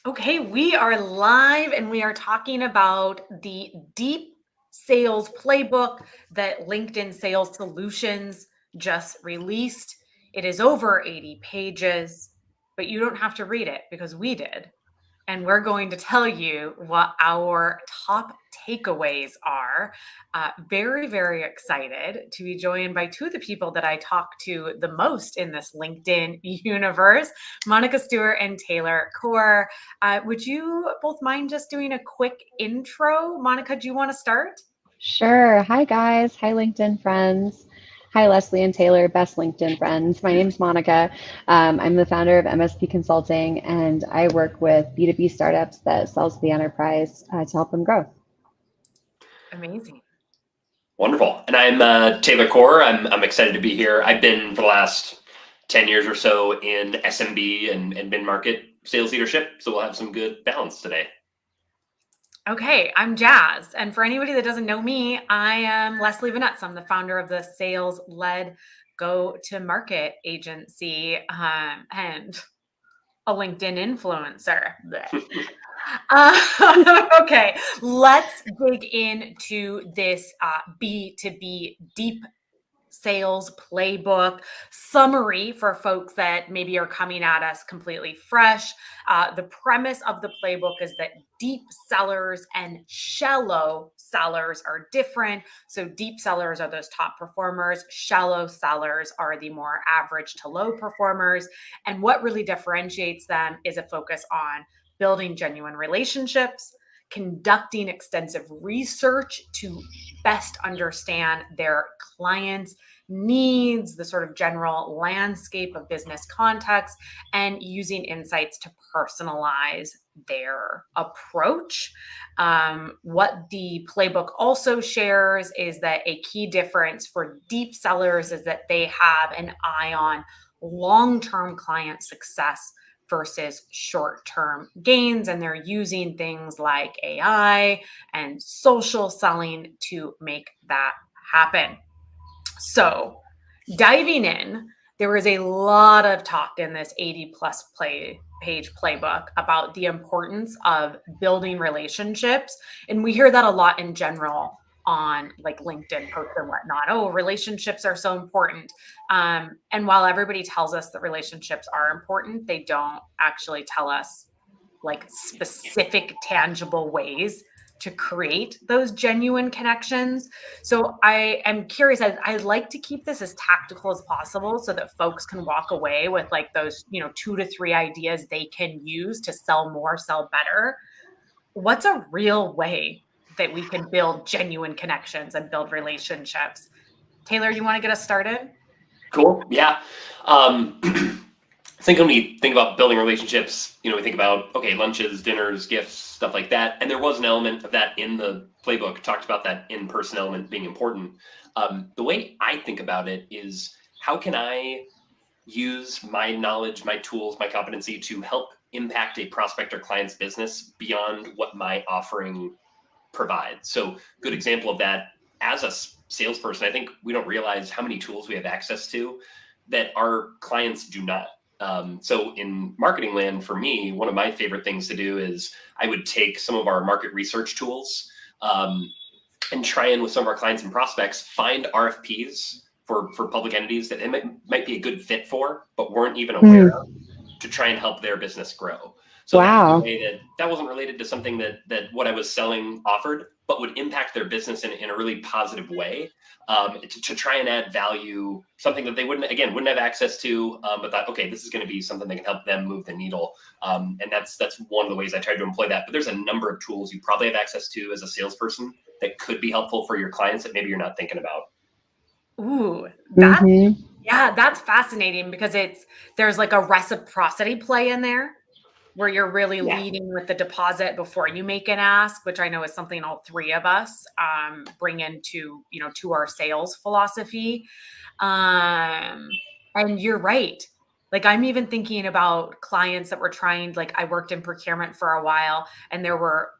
Okay, we are live and we are talking about the deep sales playbook that LinkedIn Sales Solutions just released. It is over 80 pages, but you don't have to read it because we did. And we're going to tell you what our top takeaways are. Very, very excited to be joined by two of the people that I talk to the most in this LinkedIn universe, Monica Stewart and Taylor Core. Would you both mind just doing a quick intro? Monica, do you want to start? Sure. Hi, guys. Hi, LinkedIn friends. Hi, Leslie and Taylor, best LinkedIn friends. My name's Monica. I'm the founder of MSP Consulting, and I work with B2B startups that sells to the enterprise to help them grow. Amazing. Wonderful. And I'm Taylor Core. I'm excited to be here. I've been for the last 10 years or so in SMB and mid-market sales leadership, so we'll have some good balance today. Okay, I'm Jazz. And for anybody that doesn't know me, I am Leslie Vanetz. I'm the founder of the Sales Led Go to Market agency and a LinkedIn influencer. Okay, let's dig into this B2B deep sales playbook summary for folks that maybe are coming at us completely fresh. The premise of the playbook is that deep sellers and shallow sellers are different. So deep sellers are those top performers. Shallow sellers are the more average to low performers. And what really differentiates them is a focus on building genuine relationships, conducting extensive research to best understand their clients' needs, the sort of general landscape of business context, and using insights to personalize their approach. What the playbook also shares is that a key difference for deep sellers is that they have an eye on long-term client success versus short-term gains. And they're using things like AI and social selling to make that happen. So diving in, there was a lot of talk in this 80 plus page playbook about the importance of building relationships. And we hear that a lot in general on like LinkedIn posts and whatnot. Oh, relationships are so important. And while everybody tells us that relationships are important, they don't actually tell us like specific, tangible ways to create those genuine connections. So I am curious. I'd like to keep this as tactical as possible so that folks can walk away with like those, 2 to 3 ideas they can use to sell more, sell better. What's a real way that we can build genuine connections and build relationships? Taylor, you want to get us started? Cool. Yeah. I think when we think about building relationships, we think about, okay, lunches, dinners, gifts, stuff like that. And there was an element of that in the playbook, talked about that in-person element being important. The way I think about it is, how can I use my knowledge, my tools, my competency to help impact a prospect or client's business beyond what my offering provides? So good example of that, as a salesperson, I think we don't realize how many tools we have access to that our clients do not. So in marketing land, for me, one of my favorite things to do is I would take some of our market research tools and try and, with some of our clients and prospects, find RFPs for public entities that they might be a good fit for, but weren't even aware of, to try and help their business grow. So that was a way that wasn't related to something that what I was selling offered, but would impact their business in a really positive way, to try and add value, something that they wouldn't have access to, but thought, okay, this is going to be something that can help them move the needle. And that's one of the ways I tried to employ that. But there's a number of tools you probably have access to as a salesperson that could be helpful for your clients that maybe you're not thinking about. Ooh, that's fascinating because there's like a reciprocity play in there where you're really leading with the deposit before you make an ask, which I know is something all three of us bring into, to our sales philosophy. And you're right. Like I'm even thinking about clients that were trying, like I worked in procurement for a while and there were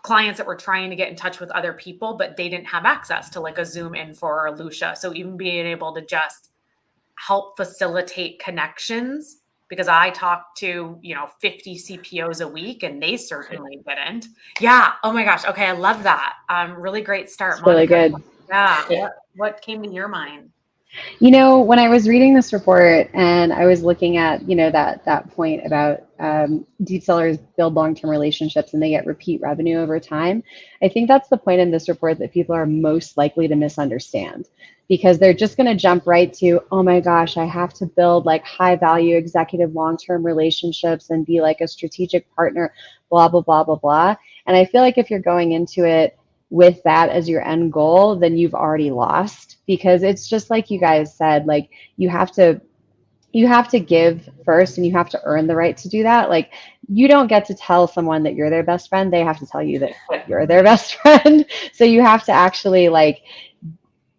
clients that were trying to get in touch with other people, but they didn't have access to like a Zoom info or a Lucia. So even being able to just help facilitate connections because I talk to, 50 CPOs a week and they certainly didn't. Yeah. Oh my gosh. Okay. I love that. Really great start, It's really Monica. good. Yeah. What came to your mind? When I was reading this report and I was looking at, that point about deep sellers build long-term relationships and they get repeat revenue over time, I think that's the point in this report that people are most likely to misunderstand because they're just going to jump right to, oh my gosh, I have to build like high value executive long-term relationships and be like a strategic partner, blah, blah, blah, blah, blah. And I feel like if you're going into it with that as your end goal, then you've already lost because it's just like you guys said, like you have to give first and you have to earn the right to do that. Like you don't get to tell someone that you're their best friend. They have to tell you that you're their best friend. So you have to actually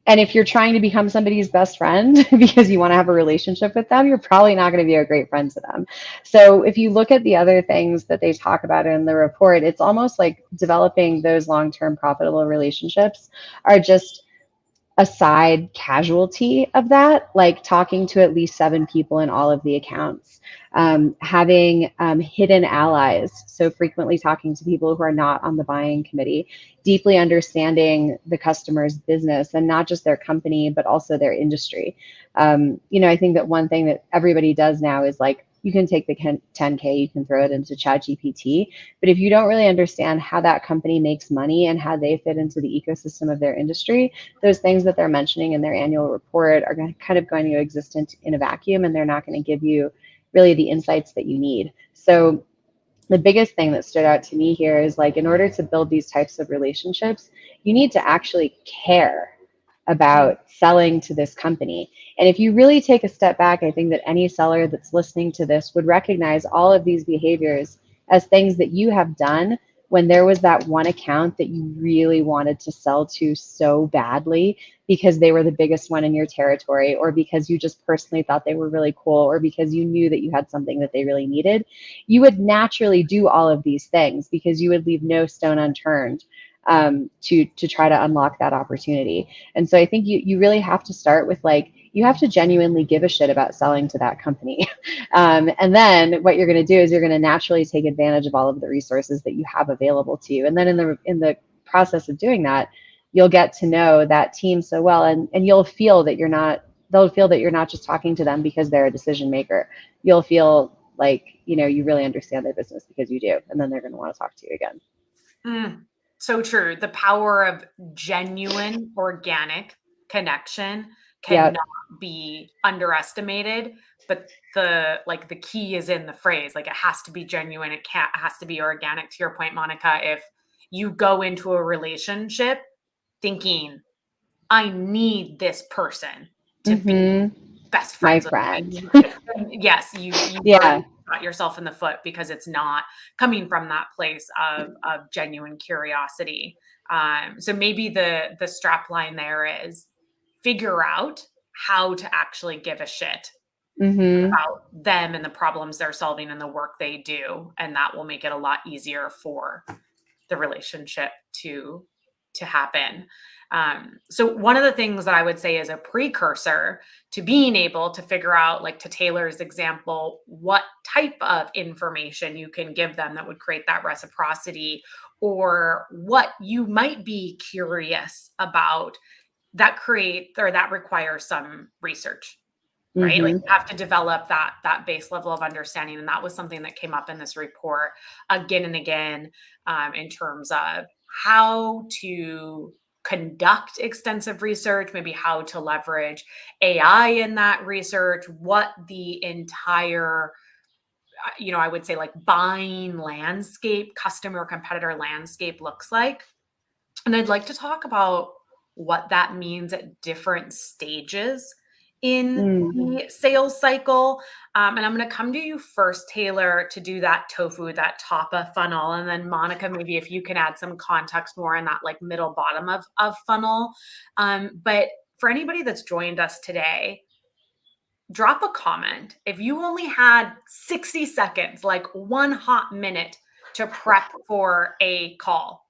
and if you're trying to become somebody's best friend because you want to have a relationship with them, you're probably not going to be a great friend to them. So if you look at the other things that they talk about in the report, it's almost like developing those long-term profitable relationships are just a side casualty of that, like talking to at least 7 people in all of the accounts, having hidden allies, so frequently talking to people who are not on the buying committee, deeply understanding the customer's business and not just their company, but also their industry. I think that one thing that everybody does now is like, you can take the 10K, you can throw it into ChatGPT, but if you don't really understand how that company makes money and how they fit into the ecosystem of their industry, those things that they're mentioning in their annual report are kind of going to exist in a vacuum, and they're not going to give you really the insights that you need. So the biggest thing that stood out to me here is like, in order to build these types of relationships, you need to actually care about selling to this company. And if you really take a step back, I think that any seller that's listening to this would recognize all of these behaviors as things that you have done when there was that one account that you really wanted to sell to so badly because they were the biggest one in your territory, or because you just personally thought they were really cool, or because you knew that you had something that they really needed. You would naturally do all of these things because you would leave no stone unturned to try to unlock that opportunity. And so I think you really have to start with like, you have to genuinely give a shit about selling to that company. And then what you're going to do is you're going to naturally take advantage of all of the resources that you have available to you. And then in the process of doing that, you'll get to know that team so well, and you'll feel that they'll feel that you're not just talking to them because they're a decision maker. You'll feel like, you really understand their business because you do. And then they're going to want to talk to you again. So true. The power of genuine organic connection Yep. cannot be underestimated, but the key is in the phrase. Like, it has to be genuine. It has to be organic. To your point, Monica, if you go into a relationship thinking, I need this person to be Mm-hmm. best My friends with friend. me, yes, you Yeah. already shot yourself in the foot, because it's not coming from that place of genuine curiosity. So maybe the strap line there is figure out how to actually give a shit Mm-hmm. about them and the problems they're solving and the work they do, and that will make it a lot easier for the relationship to happen. So one of the things that I would say is a precursor to being able to figure out, like to Taylor's example, what type of information you can give them that would create that reciprocity, or what you might be curious about that requires some research, right? Like, Mm-hmm. you have to develop that base level of understanding. And that was something that came up in this report again and again, in terms of how to conduct extensive research, maybe how to leverage AI in that research, what the entire, I would say, like, buying landscape, customer competitor landscape looks like. And I'd like to talk about what that means at different stages in Mm. the sales cycle. And I'm going to come to you first, Taylor, to do that tofu, that top of funnel. And then Monica, maybe if you can add some context more in that like middle bottom of funnel. But for anybody that's joined us today, drop a comment. If you only had 60 seconds, like 1 hot minute to prep for a call,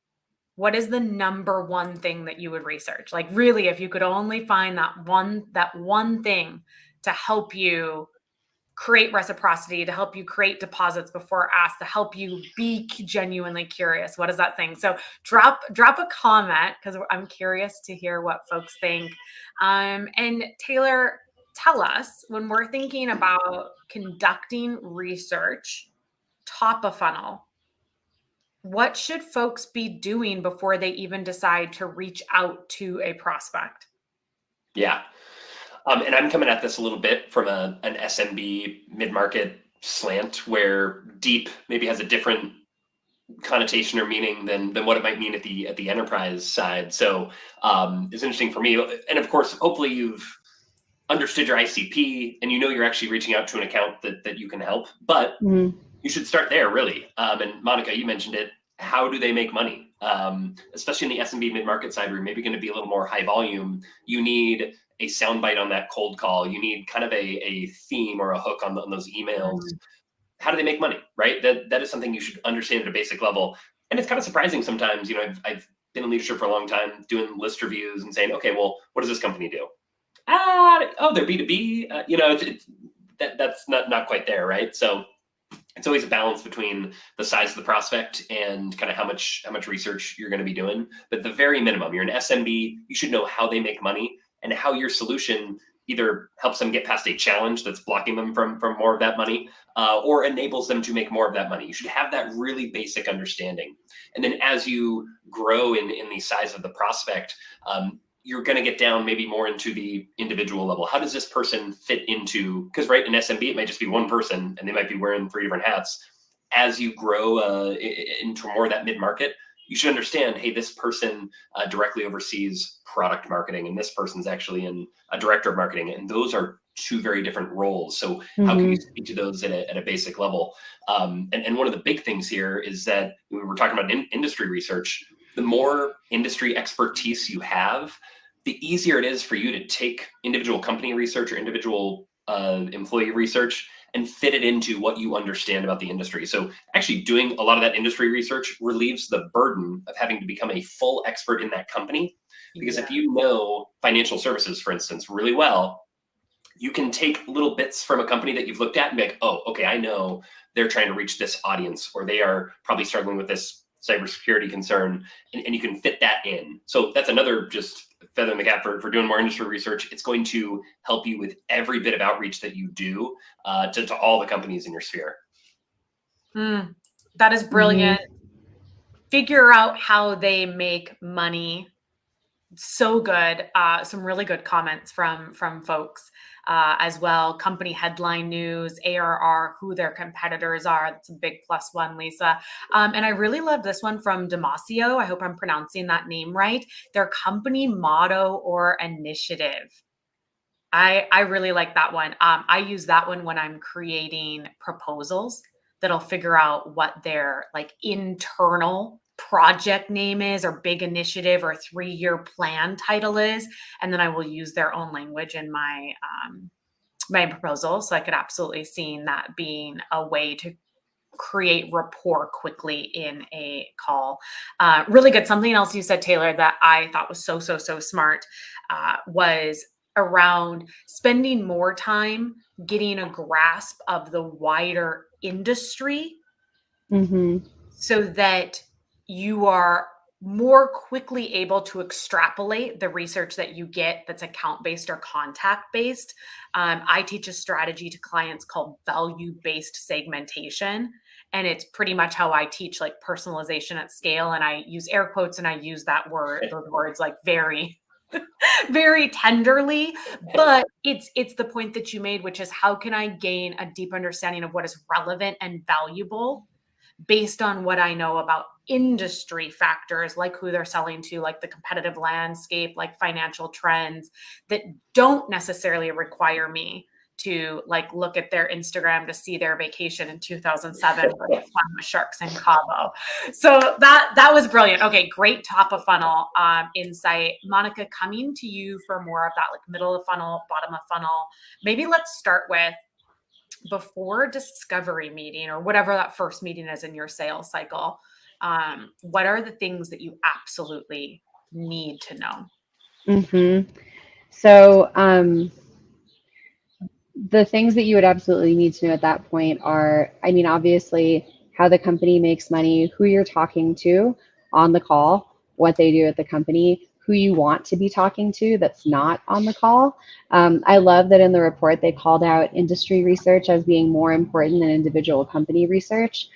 what is the number one thing that you would research? Like, really, if you could only find that one thing to help you create reciprocity, to help you create deposits before asked, to help you be genuinely curious. What is that thing? So drop a comment, because I'm curious to hear what folks think. And Taylor, tell us, when we're thinking about conducting research, top of funnel, what should folks be doing before they even decide to reach out to a prospect? Yeah. And I'm coming at this a little bit from an SMB mid-market slant, where deep maybe has a different connotation or meaning than what it might mean at the enterprise side. So it's interesting for me. And of course, hopefully you've understood your ICP and you know you're actually reaching out to an account that you can help. But you should start there, really. And Monica, you mentioned it. How do they make money? Especially in the SMB mid-market side, where you're maybe going to be a little more high volume, you need a soundbite on that cold call. You need kind of a theme or a hook on those emails. How do they make money, right? That is something you should understand at a basic level. And it's kind of surprising sometimes. I've been in leadership for a long time, doing list reviews and saying, okay, well, what does this company do? They're B2B. That's not quite there, right? So it's always a balance between the size of the prospect and kind of how much research you're going to be doing. But at the very minimum, you're an SMB, you should know how they make money and how your solution either helps them get past a challenge that's blocking them from more of that money, or enables them to make more of that money. You should have that really basic understanding. And then as you grow in the size of the prospect, you're going to get down maybe more into the individual level. How does this person fit into, because right, in SMB, it might just be one person and they might be wearing 3 different hats. As you grow into more of that mid-market, you should understand, hey, this person directly oversees product marketing and this person's actually a director of marketing. And those are 2 very different roles. So how can you speak to those at a basic level? And one of the big things here is that we were talking about industry research. The more industry expertise you have, the easier it is for you to take individual company research or individual employee research and fit it into what you understand about the industry. So actually doing a lot of that industry research relieves the burden of having to become a full expert in that company. Because if you know financial services, for instance, really well, you can take little bits from a company that you've looked at and be like, oh, okay, I know they're trying to reach this audience, or they are probably struggling with this cybersecurity concern, and you can fit that in. So that's another just feather in the cap for doing more industry research. It's going to help you with every bit of outreach that you do to all the companies in your sphere. That is brilliant. Figure out how they make money. So good. Some really good comments from folks as well. Company headline news, ARR, who their competitors are. That's a big +1, Lisa. And I really love this one from Damasio. I hope I'm pronouncing that name right. Their company motto or initiative. I really like that one. I use that one when I'm creating proposals that'll figure out what their like internal project name is, or big initiative, or 3-year plan title is, and then I will use their own language in my my proposal. So I could absolutely see that being a way to create rapport quickly in a call. Really good. Something else you said, Taylor, that I thought was so smart was around spending more time getting a grasp of the wider industry, so that you are more quickly able to extrapolate the research that you get that's account-based or contact-based. I teach a strategy to clients called value-based segmentation. And it's pretty much how I teach like personalization at scale. And I use air quotes and I use those words like very, very tenderly. But it's the point that you made, which is how can I gain a deep understanding of what is relevant and valuable based on what I know about industry factors, like who they're selling to, like the competitive landscape, like financial trends that don't necessarily require me to like look at their Instagram to see their vacation in 2007 with sharks in Cabo. So that was brilliant. Okay, great top of funnel insight. Monica, coming to you for more of that like middle of funnel, bottom of funnel. Maybe let's start with before discovery meeting, or whatever that first meeting is in your sales cycle. What are the things that you absolutely need to know? So The things that you would absolutely need to know at that point are, I mean, obviously, how the company makes money, who you're talking to on the call, what they do at the company, who you want to be talking to that's not on the call. I love that in the report they called out industry research as being more important than individual company research.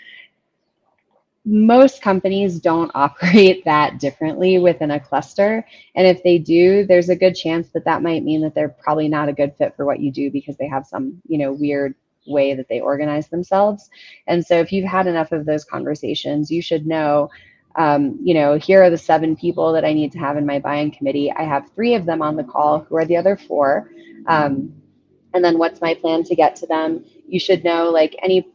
Most companies don't operate that differently within a cluster. And if they do, there's a good chance that that might mean that they're probably not a good fit for what you do because they have some, weird way that they organize themselves. And so if you've had enough of those conversations, you should know, here are the 7 people that I need to have in my buying committee. I have 3 of them on the call. Who are the other 4? And then what's my plan to get to them? You should know like any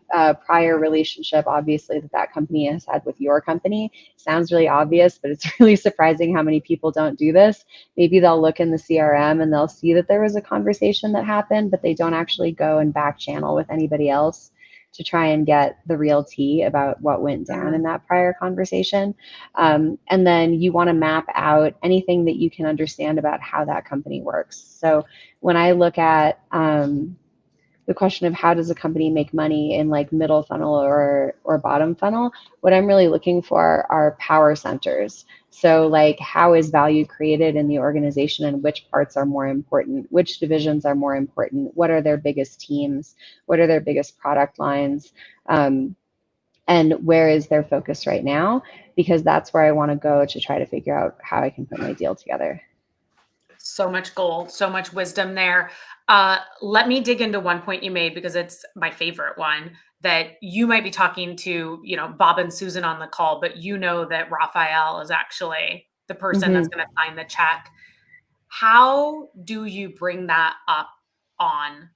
prior relationship, obviously, that company has had with your company. Sounds really obvious, but it's really surprising how many people don't do this. Maybe they'll look in the CRM and they'll see that there was a conversation that happened, but they don't actually go and back channel with anybody else to try and get the real tea about what went down in that prior conversation. And then you want to map out anything that you can understand about how that company works. So when I look at the question of how does a company make money in like middle funnel or bottom funnel, what I'm really looking for are power centers. So like how is value created in the organization and which parts are more important, which divisions are more important, what are their biggest teams, what are their biggest product lines, and where is their focus right now, because that's where I want to go to try to figure out how I can put my deal together. So much gold, so much wisdom there. Let me dig into one point you made because it's my favorite one, that you might be talking to, Bob and Susan on the call, but you know that Raphael is actually the person that's going to sign the check. How do you bring that up on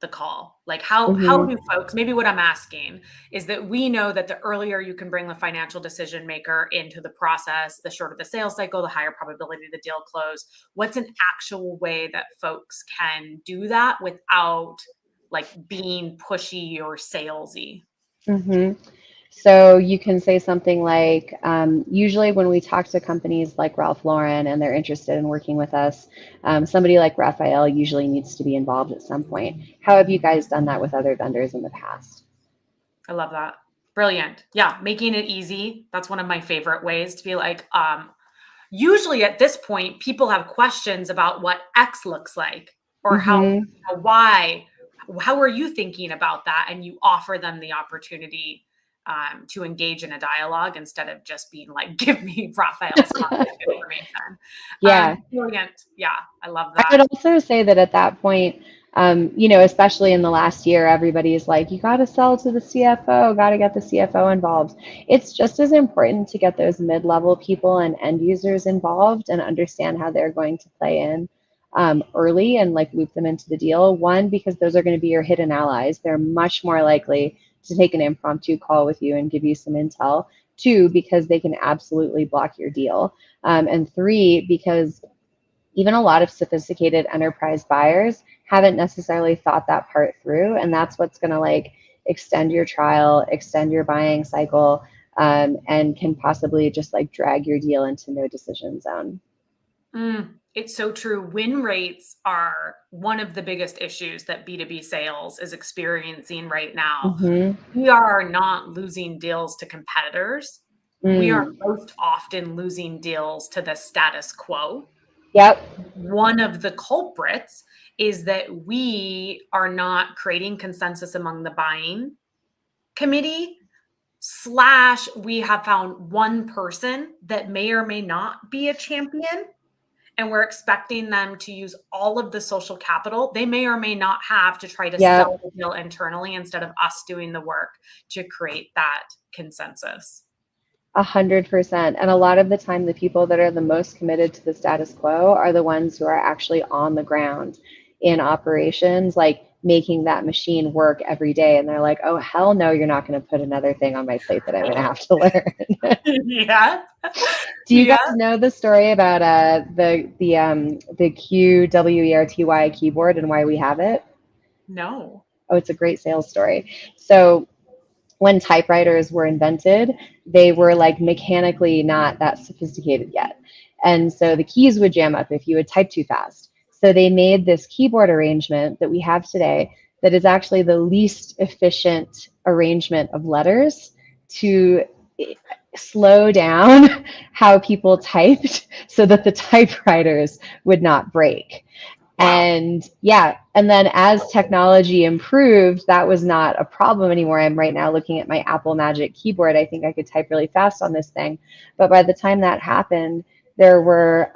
the call? Like how do folks, maybe what I'm asking is that we know that the earlier you can bring the financial decision maker into the process, the shorter the sales cycle, the higher probability the deal close. What's an actual way that folks can do that without like being pushy or salesy? So you can say something like, usually when we talk to companies like Ralph Lauren and they're interested in working with us, somebody like Raphael usually needs to be involved at some point. How have you guys done that with other vendors in the past? I love that. Brilliant. Yeah, making it easy. That's one of my favorite ways to be like, usually at this point, people have questions about what X looks like or how Y. How are you thinking about that? And you offer them the opportunity to engage in a dialogue instead of just being like, give me Raphael's contact information. Yeah. Brilliant. Yeah, I love that. I would also say that at that point, especially in the last year, everybody's like, you got to sell to the CFO, got to get the CFO involved. It's just as important to get those mid-level people and end users involved and understand how they're going to play in early and like loop them into the deal. One, because those are going to be your hidden allies. They're much more likely to take an impromptu call with you and give you some intel. 2, because they can absolutely block your deal. And 3, because even a lot of sophisticated enterprise buyers haven't necessarily thought that part through. And that's what's going to like extend your trial, extend your buying cycle, and can possibly just like drag your deal into no decision zone. It's so true. Win rates are one of the biggest issues that B2B sales is experiencing right now. We are not losing deals to competitors. We are most often losing deals to the status quo. Yep. One of the culprits is that we are not creating consensus among the buying committee / we have found one person that may or may not be a champion. And we're expecting them to use all of the social capital they may or may not have to try to sell the deal internally instead of us doing the work to create that consensus. 100%. And a lot of the time, the people that are the most committed to the status quo are the ones who are actually on the ground in operations, like making that machine work every day. And they're like, oh, hell no, you're not going to put another thing on my plate that I'm going to have to learn. Yeah. Do you guys know the story about the QWERTY keyboard and why we have it? No. Oh, it's a great sales story. So when typewriters were invented, they were like mechanically not that sophisticated yet. And so the keys would jam up if you would type too fast. So they made this keyboard arrangement that we have today that is actually the least efficient arrangement of letters to slow down how people typed so that the typewriters would not break. Wow. And yeah, and then as technology improved, that was not a problem anymore. I'm right now looking at my Apple Magic keyboard. I think I could type really fast on this thing. But by the time that happened, there were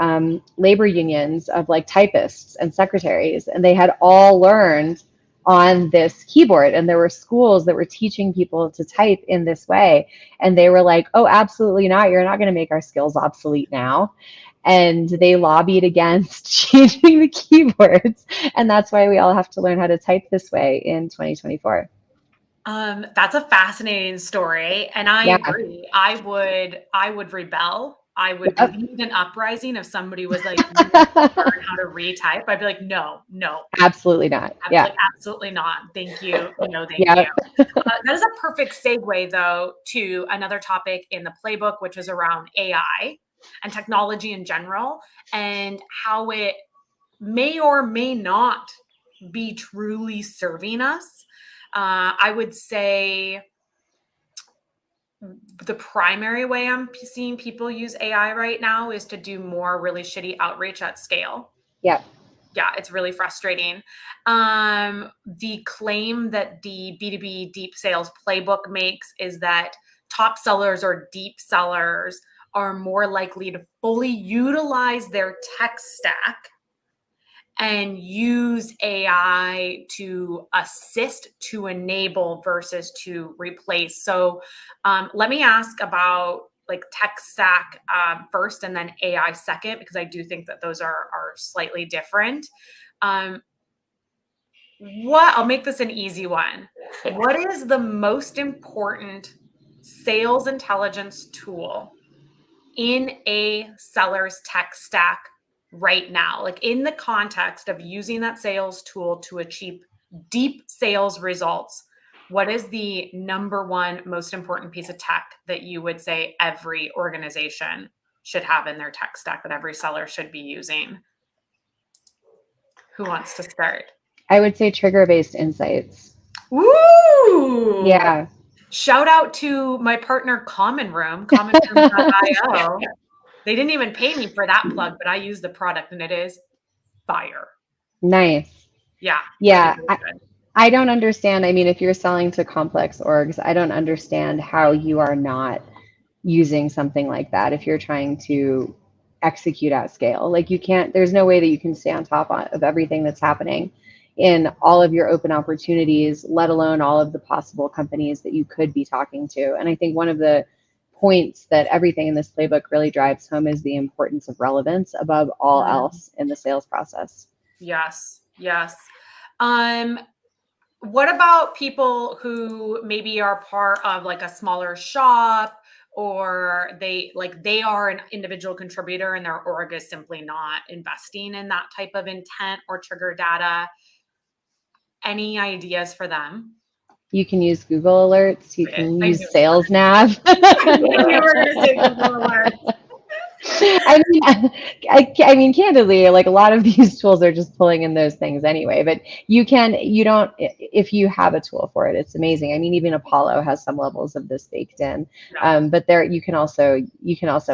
labor unions of like typists and secretaries, and they had all learned on this keyboard. And there were schools that were teaching people to type in this way. And they were like, oh, absolutely not. You're not going to make our skills obsolete now. And they lobbied against changing the keyboards. And that's why we all have to learn how to type this way in 2024. That's a fascinating story. And I agree. I would rebel. I would lead an uprising if somebody was like, learn how to retype. I'd be like, no. Absolutely not. I'd be like, absolutely not. Thank you. Thank you. That is a perfect segue, though, to another topic in the playbook, which is around AI and technology in general, and how it may or may not be truly serving us. I would say the primary way I'm seeing people use AI right now is to do more really shitty outreach at scale. Yeah, it's really frustrating. The claim that the B2B deep sales playbook makes is that top sellers or deep sellers are more likely to fully utilize their tech stack and use AI to assist, to enable versus to replace. So let me ask about like tech stack first and then AI second, because I do think that those are slightly different. I'll make this an easy one. What is the most important sales intelligence tool in a seller's tech stack right now, like in the context of using that sales tool to achieve deep sales results? What is the number one most important piece of tech that you would say every organization should have in their tech stack, that every seller should be using? Who wants to start? I would say trigger-based insights. Ooh. Yeah. Shout out to my partner, commonroom.io. They didn't even pay me for that plug, but I use the product and it is fire. Nice. Yeah. Yeah. Really good. I don't understand. I mean, if you're selling to complex orgs, I don't understand how you are not using something like that if you're trying to execute at scale. Like you can't, there's no way that you can stay on top of everything that's happening in all of your open opportunities, let alone all of the possible companies that you could be talking to. And I think one of the points that everything in this playbook really drives home is the importance of relevance above all else in the sales process. Yes. What about people who maybe are part of like a smaller shop, or they are an individual contributor and their org is simply not investing in that type of intent or trigger data? Any ideas for them? You can use Google Alerts. You can use Sales Nav. I knew you were going to say Google Alerts. I mean, candidly, like a lot of these tools are just pulling in those things anyway, but if you have a tool for it, it's amazing. I mean, even Apollo has some levels of this baked in, but you can also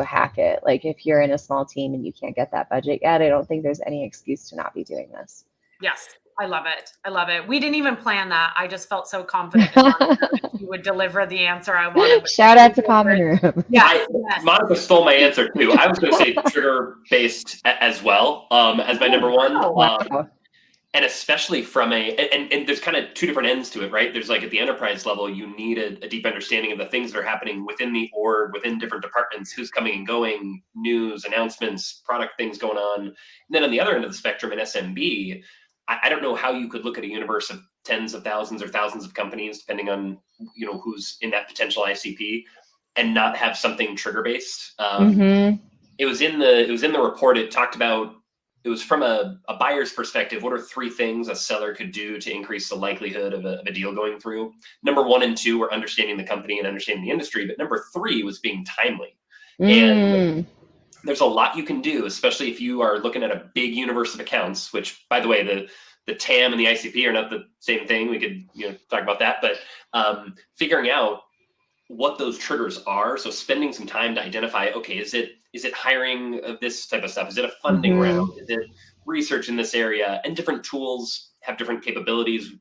hack it. Like if you're in a small team and you can't get that budget yet, I don't think there's any excuse to not be doing this. Yes. I love it. We didn't even plan that. I just felt so confident that you would deliver the answer I wanted. Shout out to Common Room. Yes. Monica stole my answer too. I was going to say trigger-based as well as my number one. Wow. And especially from and there's kind of two different ends to it, right? There's like at the enterprise level, you need a deep understanding of the things that are happening within the org, within different departments, who's coming and going, news, announcements, product things going on. And then on the other end of the spectrum in SMB, I don't know how you could look at a universe of tens of thousands or thousands of companies, depending on who's in that potential ICP, and not have something trigger based. It was in the report. It talked about, it was from a buyer's perspective. What are 3 things a seller could do to increase the likelihood of a deal going through? Number 1 and 2 were understanding the company and understanding the industry, but number 3 was being timely. And there's a lot you can do, especially if you are looking at a big universe of accounts, which, by the way, the TAM and the ICP are not the same thing. We could talk about that, but figuring out what those triggers are. So spending some time to identify, okay, is it hiring of this type of stuff? Is it a funding round? Is it research in this area? And different tools have different capabilities.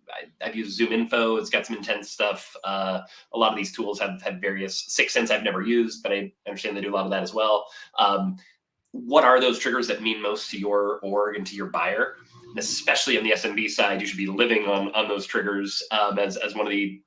I've used Zoom Info. It's got some intense stuff. A lot of these tools have various. 6sense I've never used, but I understand they do a lot of that as well. What are those triggers that mean most to your org and to your buyer? And especially on the SMB side, you should be living on those triggers as one of the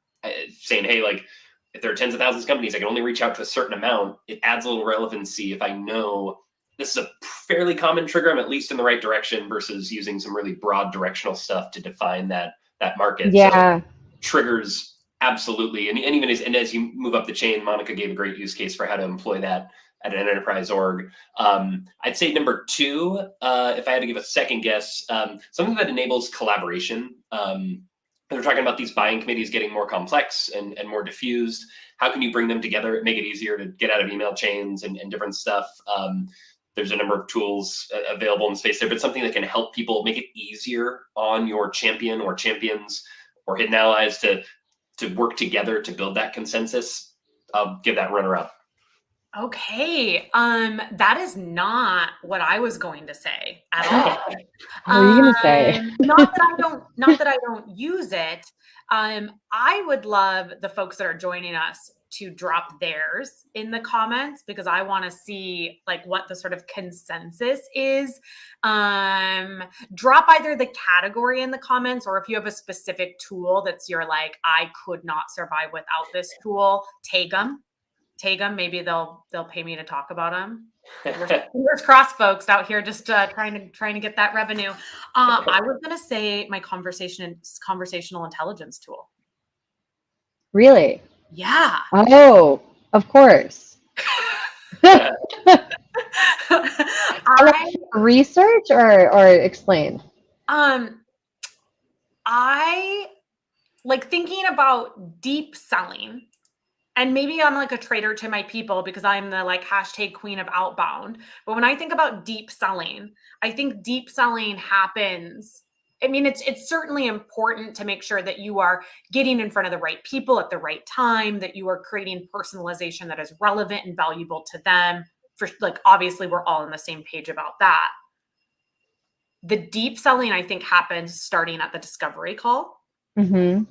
saying, hey, like, if there are tens of thousands of companies, I can only reach out to a certain amount. It adds a little relevancy if I know this is a fairly common trigger. I'm at least in the right direction versus using some really broad directional stuff to define that market. Yeah. So triggers, absolutely. And even as you move up the chain, Monica gave a great use case for how to employ that at an enterprise org. I'd say number 2, if I had to give a second guess, something that enables collaboration. We're talking about these buying committees getting more complex and more diffused. How can you bring them together, make it easier to get out of email chains and different stuff? There's a number of tools available in the space there, but something that can help people make it easier on your champion or champions or hidden allies to work together to build that consensus. I'll give that runner up. Okay. That is not what I was going to say at all. What are you going to say? Not that I don't use it. I would love the folks that are joining us to drop theirs in the comments because I want to see like what the sort of consensus is. Drop either the category in the comments, or if you have a specific tool that's your like, I could not survive without this tool, tag them. Maybe they'll pay me to talk about them. Fingers crossed, folks out here just trying to get that revenue. I was gonna say my conversational intelligence tool. Really? Yeah. Oh, of course. Research or explain? I like thinking about deep selling. And maybe I'm like a traitor to my people because I'm the like hashtag queen of outbound. But when I think about deep selling, I think deep selling happens. I mean, it's certainly important to make sure that you are getting in front of the right people at the right time, that you are creating personalization that is relevant and valuable to them. For like, obviously, we're all on the same page about that. The deep selling, I think, happens starting at the discovery call. Mm-hmm.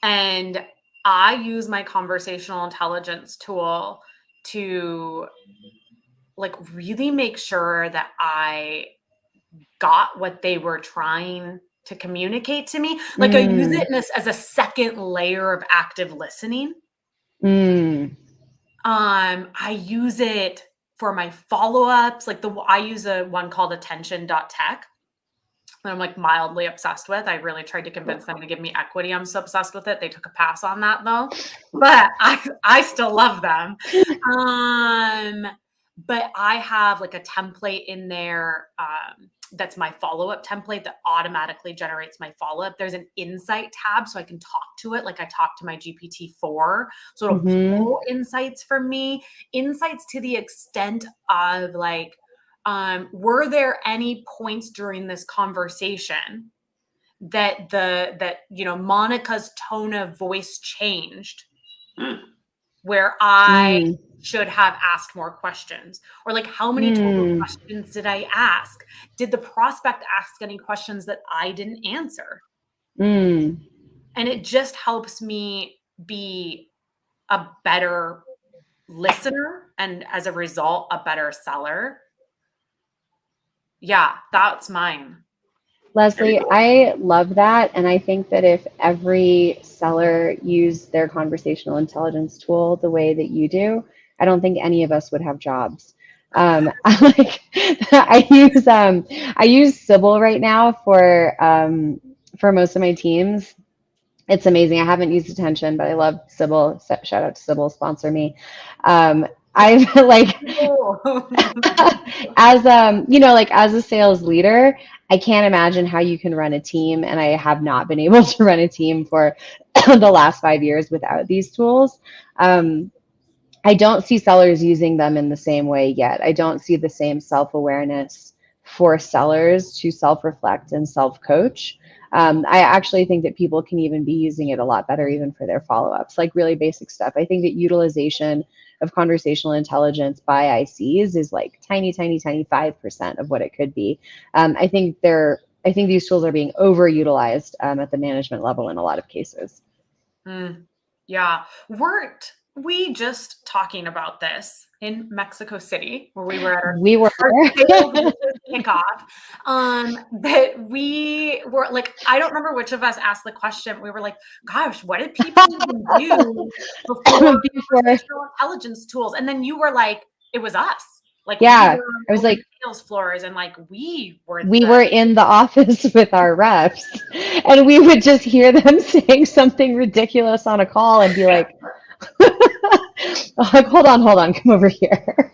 And I use my conversational intelligence tool to like really make sure that I got what they were trying to communicate to me. Like I use it as a second layer of active listening. I use it for my follow-ups. Like I use a one called attention.tech. that I'm like mildly obsessed with. I really tried to convince them to give me equity. I'm so obsessed with it. They took a pass on that though, but I still love them. But I have like a template in there. That's my follow-up template that automatically generates my follow-up. There's an insight tab so I can talk to it like I talk to my GPT-4. So it'll pull insights from me, insights to the extent of like, were there any points during this conversation that Monica's tone of voice changed where I should have asked more questions? Or like, how many total questions did I ask? Did the prospect ask any questions that I didn't answer? And it just helps me be a better listener and as a result, a better seller. Yeah, that's mine. Leslie, I love that. And I think that if every seller used their conversational intelligence tool the way that you do, I don't think any of us would have jobs. I use Sybil right now for most of my teams. It's amazing. I haven't used Attention, but I love Sybil. Shout out to Sybil, sponsor me. I've like, as a sales leader, I can't imagine how you can run a team, and I have not been able to run a team for the last 5 years without these tools. I don't see sellers using them in the same way yet. I don't see the same self-awareness for sellers to self-reflect and self-coach. I actually think that people can even be using it a lot better, even for their follow-ups, like really basic stuff. I think that utilization of conversational intelligence by ICs is like tiny, tiny, tiny 5% of what it could be. I think these tools are being overutilized at the management level in a lot of cases. Yeah. Weren't we just talking about this in Mexico City, where we were at We were. our sales kickoff? That we were like, I don't remember which of us asked the question. We were like, gosh, what did people even do before artificial intelligence tools? And then you were like, it was us. Like, yeah, we were I was like, sales floors, and like we were in the office with our reps, and we would just hear them saying something ridiculous on a call and be like, like, hold on, come over here.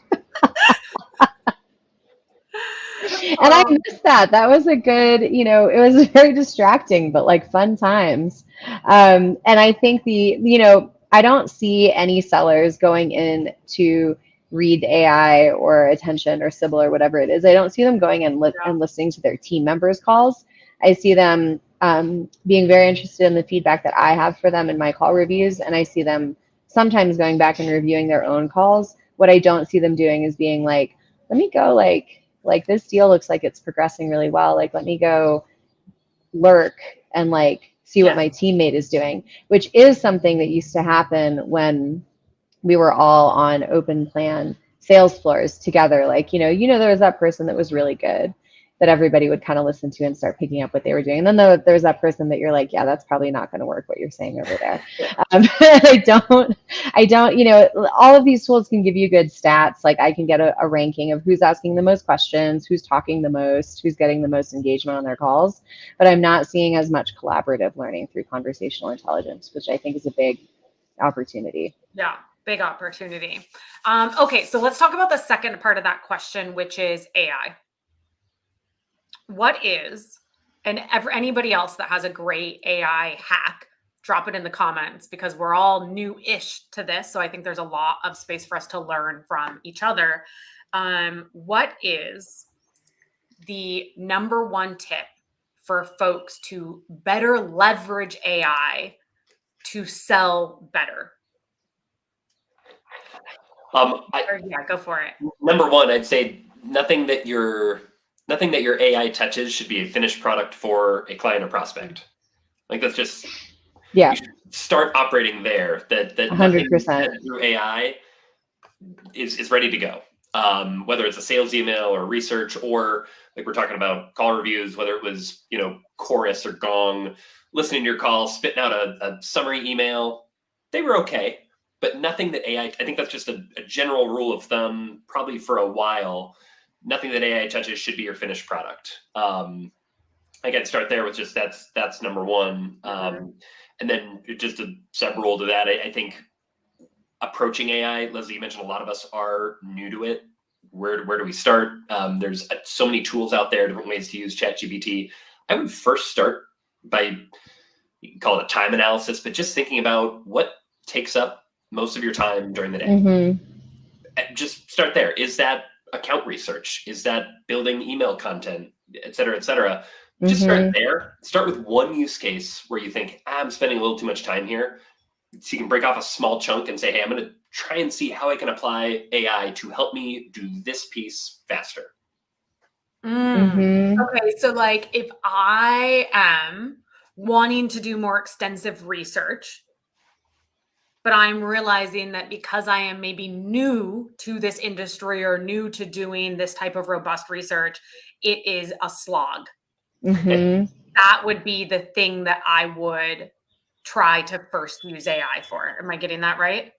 And I missed that. That was a good, it was very distracting, but like fun times. And I think I don't see any sellers going in to read AI or attention or Sybil or whatever it is. I don't see them going and listening to their team members' calls. I see them being very interested in the feedback that I have for them in my call reviews. And I see them sometimes going back and reviewing their own calls. What I don't see them doing is being like, let me go like this deal looks like it's progressing really well. Like, let me go lurk and like see what my teammate is doing, which is something that used to happen when we were all on open plan sales floors together. Like, there was that person that was really good that everybody would kind of listen to and start picking up what they were doing. And then there's that person that you're like, yeah, that's probably not going to work what you're saying over there. I don't, all of these tools can give you good stats. Like I can get a ranking of who's asking the most questions, who's talking the most, who's getting the most engagement on their calls. But I'm not seeing as much collaborative learning through conversational intelligence, which I think is a big opportunity. Yeah. Big opportunity. Okay, so let's talk about the second part of that question, which is AI. What is, and anybody else that has a great AI hack, drop it in the comments, because we're all new-ish to this. So I think there's a lot of space for us to learn from each other. What is the number one tip for folks to better leverage AI to sell better? Go for it. Number one, I'd say nothing that your AI touches should be a finished product for a client or prospect. Like that's just you should start operating there. That 100% through AI is ready to go. Whether it's a sales email or research, or like we're talking about call reviews, whether it was Chorus or Gong, listening to your call, spitting out a summary email, they were okay. But nothing that AI, I think that's just a general rule of thumb, probably for a while, nothing that AI touches should be your finished product. I'd start there with just that's number one. And then just a sub rule to that, I think approaching AI, Leslie, you mentioned a lot of us are new to it. Where do we start? There's so many tools out there, different ways to use ChatGPT. I would first start by, you can call it a time analysis, but just thinking about what takes up most of your time during the day. Mm-hmm. Just start there. Is that account research? Is that building email content, et cetera, et cetera? Just start there. Start with one use case where you think, I'm spending a little too much time here. So you can break off a small chunk and say, hey, I'm going to try and see how I can apply AI to help me do this piece faster. Okay, so like if I am wanting to do more extensive research, but I'm realizing that because I am maybe new to this industry or new to doing this type of robust research, it is a slog. That would be the thing that I would try to first use AI for. Am I getting that right?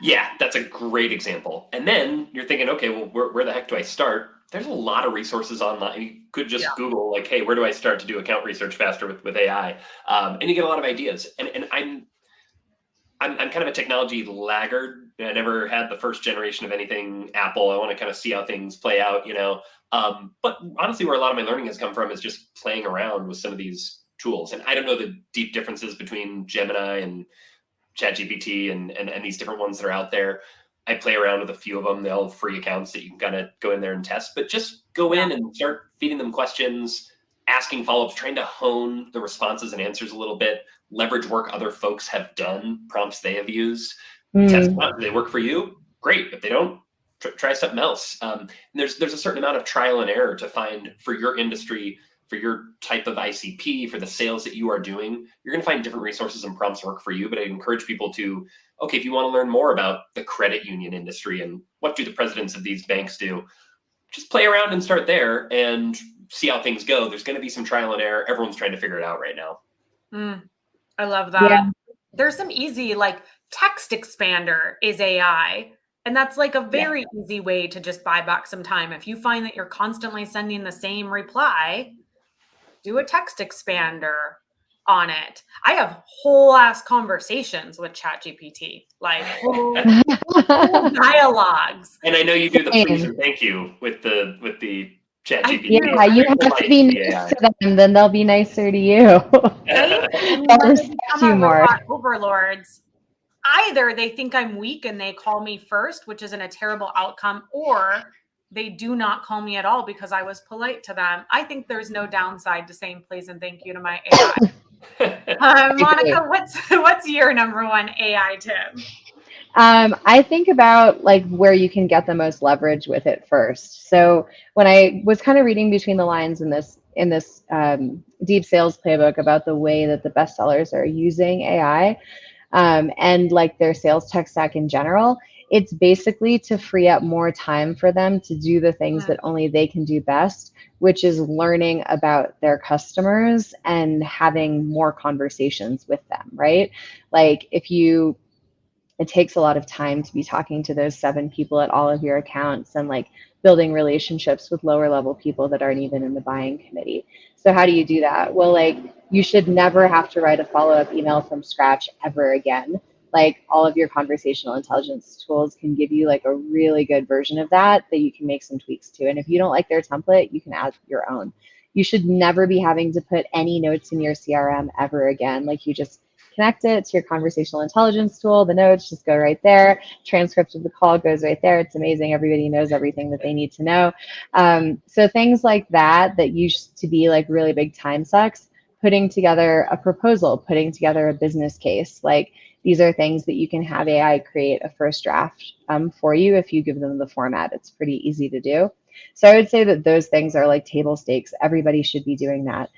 Yeah, that's a great example. And then you're thinking, okay, well, where the heck do I start? There's a lot of resources online. You could just Google like, hey, where do I start to do account research faster with AI? And you get a lot of ideas. And I'm kind of a technology laggard. I never had the first generation of anything Apple. I want to kind of see how things play out, But honestly, where a lot of my learning has come from is just playing around with some of these tools. And I don't know the deep differences between Gemini and ChatGPT and these different ones that are out there. I play around with a few of them. They all have free accounts that you can kind of go in there and test, but just go in and start feeding them questions, asking follow-ups, trying to hone the responses and answers a little bit, leverage work other folks have done, prompts they have used, test them out. Do they work for you? Great. If they don't, try something else. And there's a certain amount of trial and error to find for your industry, for your type of ICP, for the sales that you are doing. You're going to find different resources and prompts work for you, but I encourage people to, okay, if you want to learn more about the credit union industry and what do the presidents of these banks do, just play around and start there and see how things go. There's going to be some trial and error. Everyone's trying to figure it out right now. I love that. Yeah. There's some easy, like text expander is AI. And that's like a very easy way to just buy back some time. If you find that you're constantly sending the same reply, do a text expander on it. I have whole ass conversations with ChatGPT, like whole dialogues. And I know you do the please and thank you with the ChatGPT. Yeah, you have to be nice to them, then they'll be nicer to you. Right? They'll respect you more. Overlords. Either they think I'm weak and they call me first, which isn't a terrible outcome, or they do not call me at all because I was polite to them. I think there's no downside to saying please and thank you to my AI. Monica, what's your number one AI tip? I think about like where you can get the most leverage with it first. So when I was kind of reading between the lines in this deep sales playbook about the way that the best sellers are using AI, and like their sales tech stack in general, it's basically to free up more time for them to do the things that only they can do best, which is learning about their customers and having more conversations with them, right? Like it takes a lot of time to be talking to those 7 people at all of your accounts and like building relationships with lower level people that aren't even in the buying committee. So how do you do that? Well, like you should never have to write a follow-up email from scratch ever again. Like all of your conversational intelligence tools can give you like a really good version of that you can make some tweaks to. And if you don't like their template, you can add your own. You should never be having to put any notes in your CRM ever again. Like you just connect it to your conversational intelligence tool. The notes just go right there. Transcript of the call goes right there. It's amazing. Everybody knows everything that they need to know. So things like that used to be like really big time sucks. Putting together a proposal, putting together a business case. Like these are things that you can have AI create a first draft for you if you give them the format. It's pretty easy to do. So I would say that those things are like table stakes. Everybody should be doing that.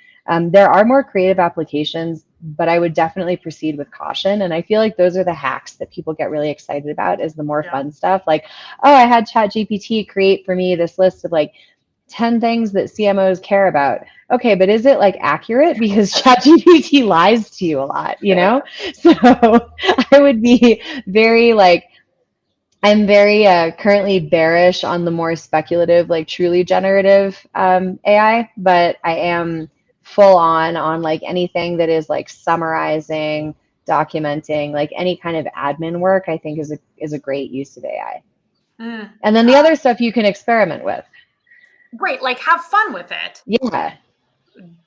There are more creative applications, but I would definitely proceed with caution. And I feel like those are the hacks that people get really excited about is the more fun stuff. Like, oh, I had ChatGPT create for me this list of like 10 things that CMOs care about. Okay, but is it like accurate? Because ChatGPT lies to you a lot, you know? So I would be very like, I'm very currently bearish on the more speculative, like truly generative AI, but I am full on like anything that is like summarizing, documenting, like any kind of admin work, I think is a great use of AI. And then the other stuff you can experiment with. Great, like have fun with it. Yeah.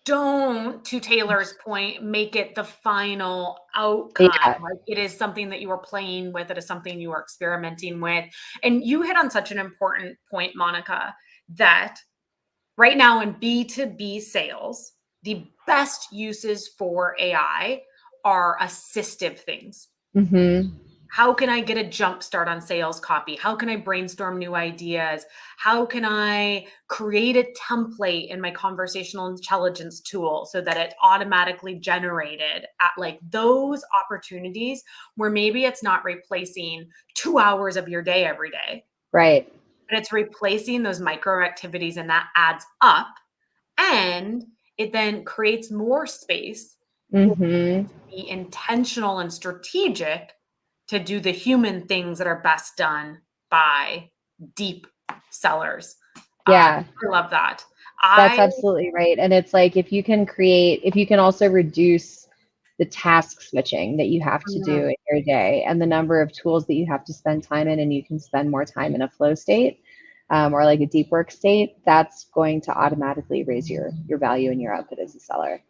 Don't, to Taylor's point, make it the final outcome. Yeah. Like it is something that you are playing with. It is something you are experimenting with. And you hit on such an important point, Monica, that right now in B2B sales, the best uses for AI are assistive things. Mm-hmm. How can I get a jump start on sales copy? How can I brainstorm new ideas? How can I create a template in my conversational intelligence tool so that it's automatically generated at like those opportunities where maybe it's not replacing 2 hours of your day every day. Right. But it's replacing those micro activities and that adds up. And it then creates more space to be intentional and strategic to do the human things that are best done by deep sellers. Yeah. I love that. That's absolutely right. And it's like if you can also reduce the task switching that you have to do in your day and the number of tools that you have to spend time in, and you can spend more time in a flow state or like a deep work state, that's going to automatically raise your value and your output as a seller.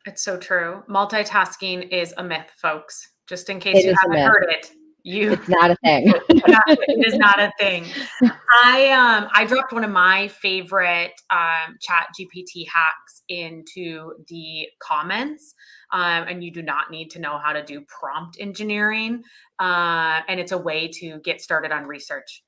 It's so true. Multitasking is a myth, folks. Just in case you haven't heard it, It's not a thing. It is not a thing. I dropped one of my favorite chat GPT hacks into the comments, and you do not need to know how to do prompt engineering, and it's a way to get started on research,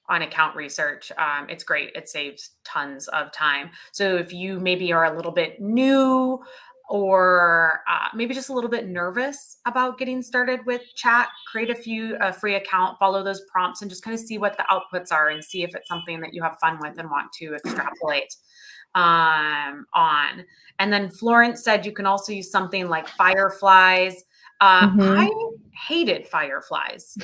on account research. It's great. It saves tons of time. So if you maybe are a little bit new, or maybe just a little bit nervous about getting started with chat, create a free account, follow those prompts, and just kind of see what the outputs are and see if it's something that you have fun with and want to extrapolate on. And then Florence said you can also use something like Fireflies. I hated Fireflies.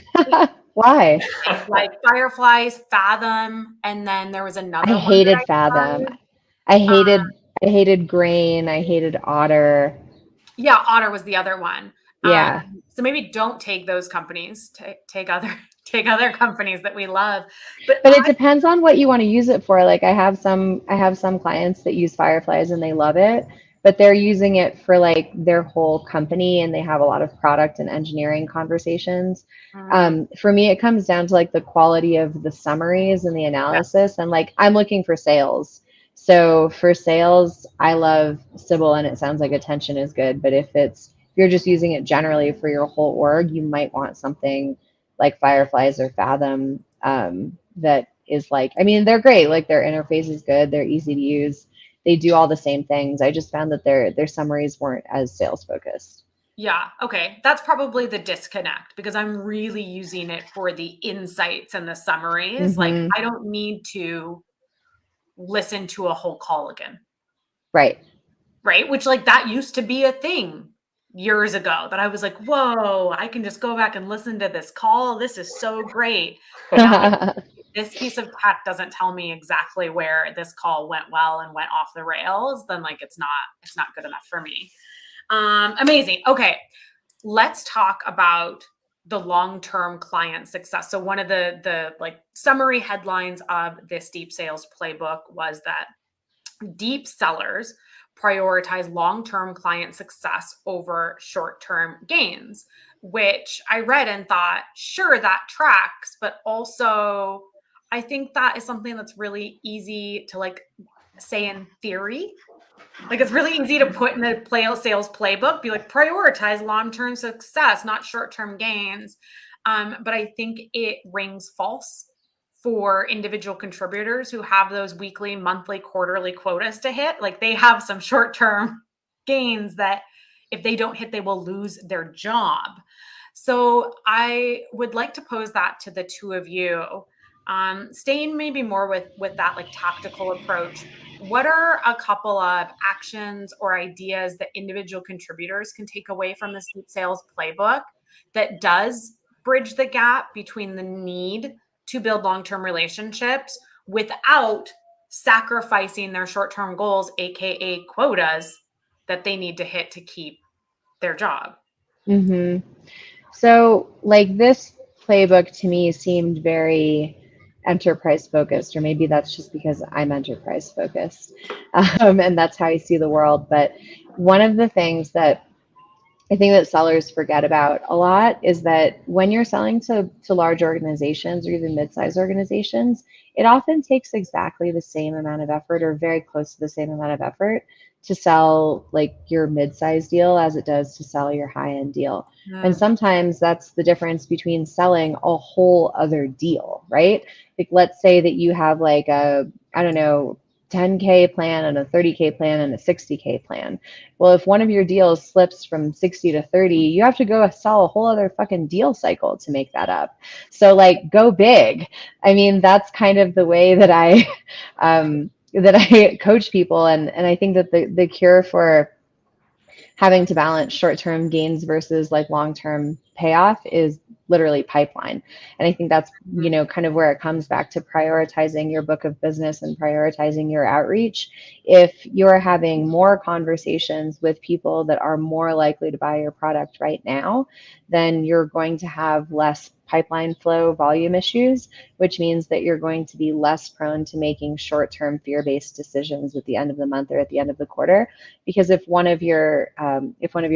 Why? Like Fireflies, Fathom, and then there was another I one hated that Fathom. tried. I hated Grain. I hated Otter. Yeah, Otter was the other one. Yeah. So maybe don't take those companies. Take other companies that we love. But it depends on what you want to use it for. Like I have some clients that use Fireflies and they love it, but they're using it for like their whole company and they have a lot of product and engineering conversations. For me, it comes down to like the quality of the summaries and the analysis. And like I'm looking for sales. So for sales, I love Sybil and it sounds like attention is good. But if you're just using it generally for your whole org, you might want something like Fireflies or Fathom that is like, I mean, they're great. Like their interface is good. They're easy to use. They do all the same things. I just found that their summaries weren't as sales focused. Yeah. Okay. That's probably the disconnect because I'm really using it for the insights and the summaries. Like I don't need to listen to a whole call again. Right. Right. Which like that used to be a thing years ago that I was like, whoa, I can just go back and listen to this call. This is so great. Now, this piece of tech doesn't tell me exactly where this call went well and went off the rails, then like it's not good enough for me. Amazing. Okay. Let's talk about the long-term client success. So one of the like summary headlines of this deep sales playbook was that deep sellers prioritize long-term client success over short-term gains, which I read and thought, sure, that tracks, but also I think that is something that's really easy to like say in theory. Like it's really easy to put in the sales playbook, be like prioritize long-term success, not short-term gains. But I think it rings false for individual contributors who have those weekly, monthly, quarterly quotas to hit. Like they have some short-term gains that if they don't hit, they will lose their job. So I would like to pose that to the two of you. Staying maybe more with that like tactical approach. What are a couple of actions or ideas that individual contributors can take away from this deep sales playbook that does bridge the gap between the need to build long-term relationships without sacrificing their short-term goals, aka quotas, that they need to hit to keep their job? So like this playbook to me seemed very enterprise focused, or maybe that's just because I'm enterprise focused, and that's how I see the world. But one of the things that I think that sellers forget about a lot is that when you're selling to large organizations or even mid-sized organizations, it often takes exactly the same amount of effort or very close to the same amount of effort to sell like your mid-sized deal as it does to sell your high-end deal. And sometimes that's the difference between selling a whole other deal, right? Like let's say that you have like a, I don't know, 10K plan and a 30K plan and a 60K plan. Well, if one of your deals slips from 60 to 30, you have to go sell a whole other fucking deal cycle to make that up. So like go big. I mean, that's kind of the way that I coach people. And I think that the cure for having to balance short-term gains versus like long-term payoff is literally pipeline. And I think that's, you know, kind of where it comes back to prioritizing your book of business and prioritizing your outreach. If you're having more conversations with people that are more likely to buy your product right now, then you're going to have less pipeline flow volume issues, which means that you're going to be less prone to making short-term fear-based decisions at the end of the month or at the end of the quarter. Because if one of your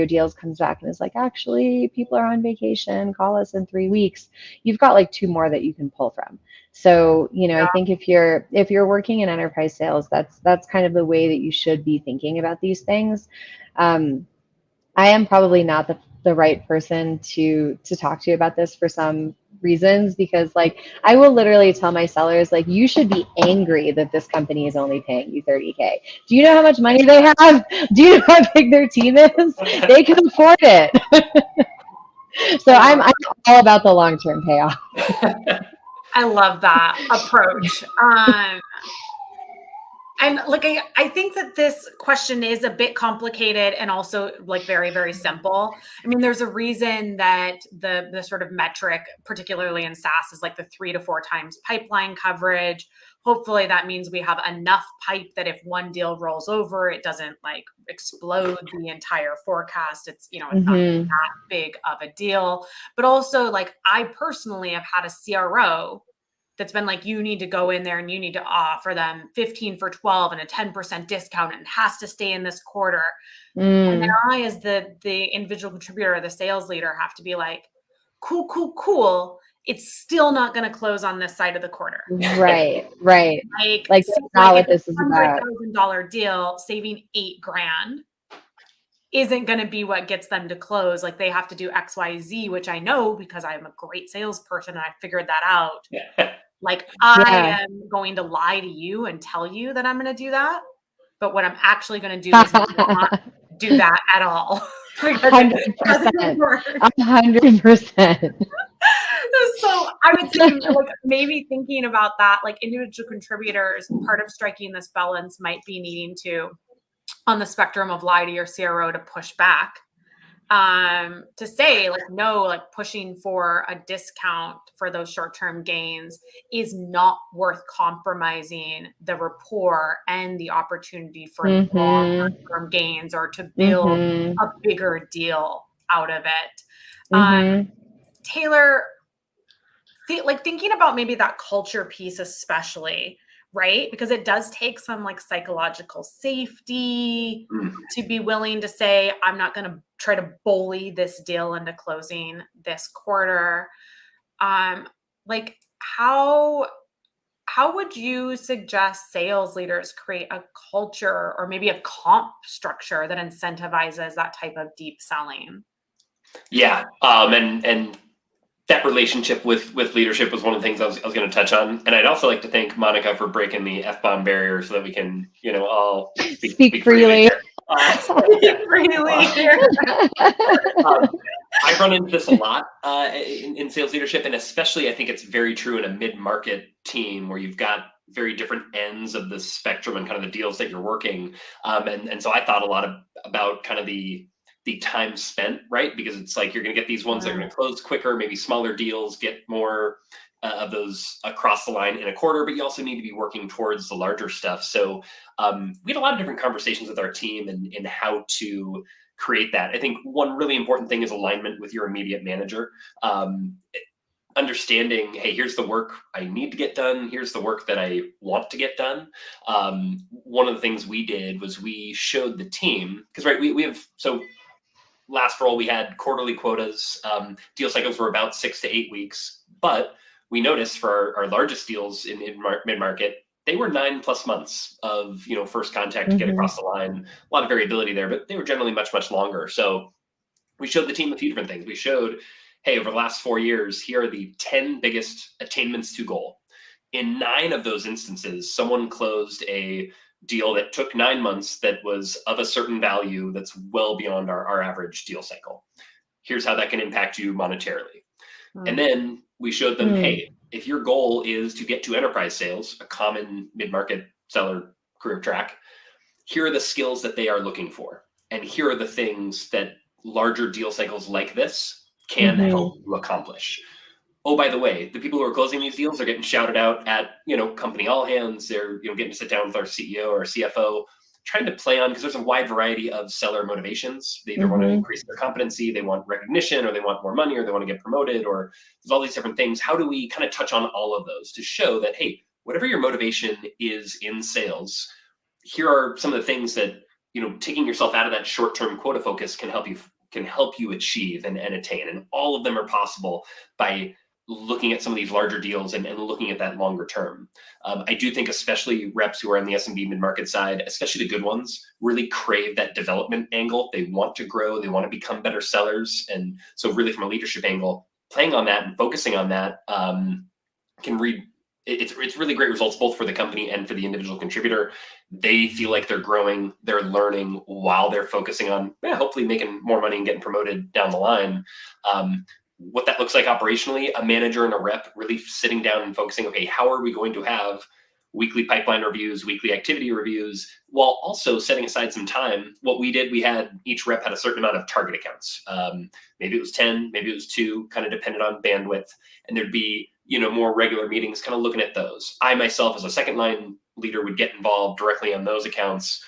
deals comes back and is like, actually, people are on vacation, call us in 3 weeks, you've got like 2 more that you can pull from. So, I think if you're working in enterprise sales, that's kind of the way that you should be thinking about these things. I am probably not the right person to talk to you about this for some reasons, because like I will literally tell my sellers, like, you should be angry that this company is only paying you $30K. Do you know how much money they have? Do you know how big their team is? They can afford it. So I'm all about the long-term payoff. I love that approach. And like, I think that this question is a bit complicated and also like very, very simple. I mean, there's a reason that the sort of metric, particularly in SaaS, is like the 3 to 4 times pipeline coverage. Hopefully that means we have enough pipe that if one deal rolls over, it doesn't like explode the entire forecast. It's, it's not that big of a deal. But also, like, I personally have had a CRO that's been like, you need to go in there and you need to offer them 15 for 12 and a 10% discount, and it has to stay in this quarter. And then I, as the individual contributor or the sales leader, have to be like, cool. It's still not going to close on this side of the quarter. Right. Like that's like not what this is about. $100,000 deal, saving $8,000 isn't going to be what gets them to close. Like, they have to do X, Y, Z, which I know because I'm a great salesperson and I figured that out. Like, I am going to lie to you and tell you that I'm going to do that. But what I'm actually going to do is not do that at all. 100%. 100%. So I would say, like, maybe thinking about that, like, individual contributors, part of striking this balance might be needing to, on the spectrum of lie to your CRO, to push back. To say, like, no, like, pushing for a discount for those short-term gains is not worth compromising the rapport and the opportunity for long-term gains, or to build a bigger deal out of it. Taylor, thinking about maybe that culture piece especially, right? Because it does take some like psychological safety to be willing to say, I'm not going to try to bully this deal into closing this quarter. Like, how would you suggest sales leaders create a culture or maybe a comp structure that incentivizes that type of deep selling? Yeah. And that relationship with leadership was one of the things I was going to touch on. And I'd also like to thank Monica for breaking the F-bomb barrier so that we can, all speak freely. Speak freely here. I run into this a lot in sales leadership, and especially I think it's very true in a mid-market team where you've got very different ends of the spectrum and kind of the deals that you're working. And so I thought a lot about kind of the time spent, right? Because it's like you're going to get these ones that are going to close quicker, maybe smaller deals, get more of those across the line in a quarter, but you also need to be working towards the larger stuff. So we had a lot of different conversations with our team and how to create that. I think one really important thing is alignment with your immediate manager. Understanding, hey, here's the work I need to get done. Here's the work that I want to get done. One of the things we did was we showed the team, because right, we have, so last roll we had quarterly quotas. Deal cycles were about 6 to 8 weeks, but we noticed for our largest deals in mid-market, they were 9+ months of first contact to get across the line. A lot of variability there, but they were generally much, much longer. So we showed the team a few different things. We showed, hey, over the last 4 years, here are the 10 biggest attainments to goal. In 9 of those instances, someone closed a deal that took 9 months that was of a certain value that's well beyond our average deal cycle. Here's how that can impact you monetarily. And then we showed them, hey, if your goal is to get to enterprise sales, a common mid-market seller career track, here are the skills that they are looking for. And here are the things that larger deal cycles like this can help you accomplish. Oh, by the way, the people who are closing these deals are getting shouted out at, company all hands. They're, getting to sit down with our CEO or CFO. trying to play on, because there's a wide variety of seller motivations. They either want to increase their competency, they want recognition, or they want more money, or they want to get promoted, or there's all these different things. How do we kind of touch on all of those to show that, hey, whatever your motivation is in sales, here are some of the things that, taking yourself out of that short-term quota focus can help you achieve and attain. And all of them are possible by looking at some of these larger deals and looking at that longer term. I do think especially reps who are on the SMB mid-market side, especially the good ones, really crave that development angle. They want to grow, they want to become better sellers. And so really from a leadership angle, playing on that and focusing on that it's really great results both for the company and for the individual contributor. They feel like they're growing, they're learning while they're focusing on hopefully making more money and getting promoted down the line. What that looks like operationally, a manager and a rep really sitting down and focusing, okay, how are we going to have weekly pipeline reviews, weekly activity reviews, while also setting aside some time. What we did, each rep had a certain amount of target accounts. Maybe it was 10, maybe it was 2, kind of depended on bandwidth. And there'd be, more regular meetings, kind of looking at those. I myself, as a second line leader, would get involved directly on those accounts,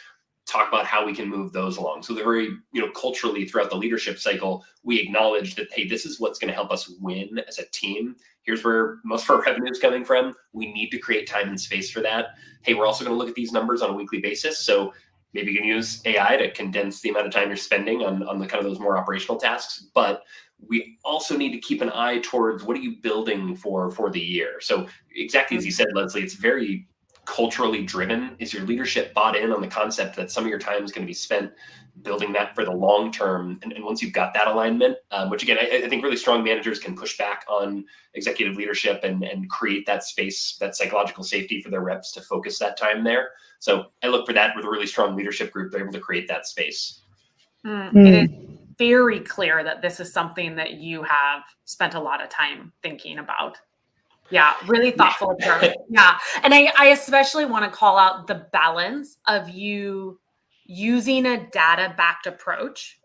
talk about how we can move those along. So they're very, culturally throughout the leadership cycle, we acknowledge that, hey, this is what's going to help us win as a team. Here's where most of our revenue is coming from. We need to create time and space for that. Hey, we're also going to look at these numbers on a weekly basis. So maybe you can use AI to condense the amount of time you're spending on the kind of those more operational tasks. But we also need to keep an eye towards what are you building for the year. So exactly as you said, Leslie, it's very culturally driven. Is your leadership bought in on the concept that some of your time is going to be spent building that for the long term? And once you've got that alignment, which again, I think really strong managers can push back on executive leadership and create that space, that psychological safety for their reps to focus that time there. So I look for that with a really strong leadership group. They're able to create that space. It is very clear that this is something that you have spent a lot of time thinking about. Yeah, really thoughtful approach. Yeah. And I especially want to call out the balance of you using a data-backed approach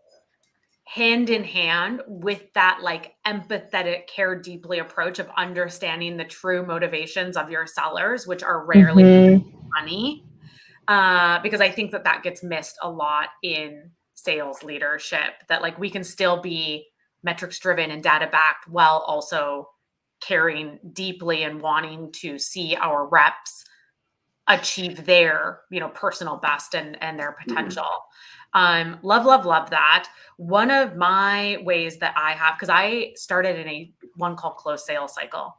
hand in hand with that like empathetic, care deeply approach of understanding the true motivations of your sellers, which are rarely money. Because I think that gets missed a lot in sales leadership, that like we can still be metrics driven and data backed while also caring deeply and wanting to see our reps achieve their, personal best and their potential. Love that. One of my ways that I have, because I started in one called closed sales cycle.